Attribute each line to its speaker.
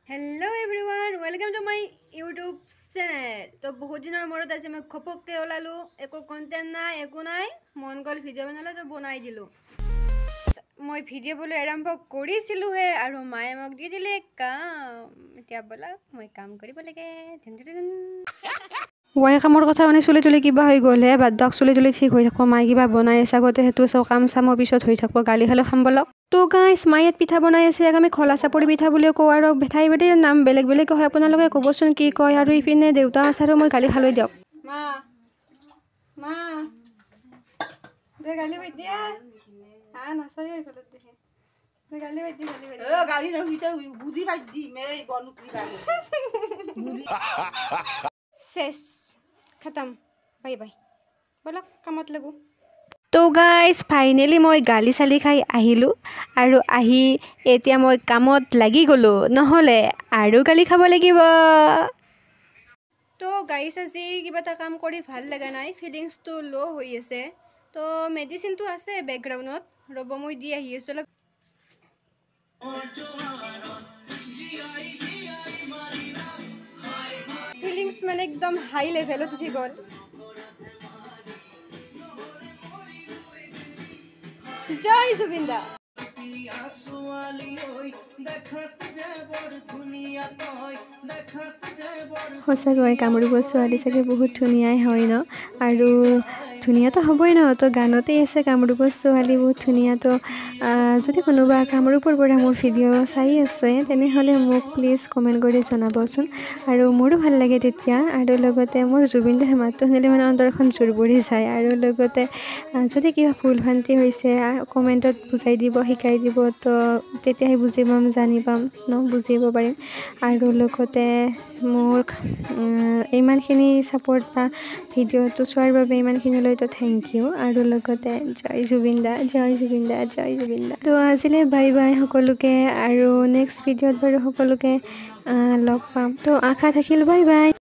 Speaker 1: Hello everyone, welcome to my YouTube channel. तो बहुत दिनों मोरत ऐसे मैं खपक के ओलालू एको कंटेंट ना एको नाई मन गल भिडिओ बनाला तो बनाई दिलू মই ভিডিও বলে আরম্ভ কৰিছিলো হে আৰু মায়ে মোক দি দিলে কাম এতিয়া বলা মই কাম কৰিব লাগে ওয়াই কামৰ কথা মানে চলি চলি কিবা হৈ গ'ল হে বাদ দক চলি চলি ঠিক হৈ থাকব মাই কিবা বনাই আছে আগতে হেতু সব কাম সামৰ পিছত হৈ থাকব গালি খালে খাম বলক তো গাইস মাইয়াত পিঠা বনাই আছে আমি খলা চাপৰি পিঠা বুলি কও আৰু বেঠাই বেটি নাম বেলেগ বেলেগ হয় আপোনালোকে কবচোন কি কয় আৰু ইপিনে দেউতা আছাৰো মই গালি খালৈ দিওক মা মা দে গালি বাই দিয়া না সরি হই ফেলত দেখে দে গালি বাই দি
Speaker 2: গালি না হইতে বুড়ি বাই দি মে বনুতলি গালি বুড়ি
Speaker 1: শেষ খতম বাই বাই বলক কামত লাগো তো গাইস ফাইনালি মই গালি চালি খাই আহিলো আৰু আহি এতিয়া মই কামত লাগি গলো নহলে আৰু গালি খাব লাগিব তো গাইস আজি কিবা এটা কাম কৰি ভাল লাগা নাই ফিলিংস তো লো হৈ আছে তো মেডিসিন তো আছে ব্যাকগ্রাউন্ডত ৰব মই দি আহি আছো ফিলিংস মানে একদম হাই লেভেলত উঠি গল জয় জুবিন্দা সঁচাকৈ কামৰূপ ছোৱালী চাগে বহুত ধুনীয়াই হয় ন আৰু ধুনীয়াটো হ'বই ন তো গানতেই আছে কামৰূপৰ ছোৱালী বহুত ধুনীয়া তো যদি কোনোবা কামৰূপৰ পৰা মোৰ ভিডিঅ' চাই আছে তেনেহ'লে মোক প্লিজ কমেণ্ট কৰি জনাবচোন আৰু মোৰো ভাল লাগে তেতিয়া আৰু লগতে মোৰ জুবিন দাৰ মাতটো শুনিলে মানে অন্তৰখন জোৰ পৰি যায় আৰু লগতে যদি কিবা ভুল ভ্ৰান্তি হৈছে কমেণ্টত বুজাই দিব শিকাই দিব তো তেতিয়াহে বুজি পাম জানি পাম ন বুজিব পাৰিম আৰু লগতে মোৰ ইমানখিনি ছাপোৰ্ট বা ভিডিঅ'টো চোৱাৰ বাবে ইমানখিনিলৈ তো থেংক ইউ আৰু লগতে জয় জুবিন দা জয় জুবিন দা জয় জুবিন দা তো আজিলৈ বাই বাই সকলোকে আৰু নেক্সট ভিডিঅ'ত বাৰু সকলোকে লগ পাম তো আশা থাকিল বাই বাই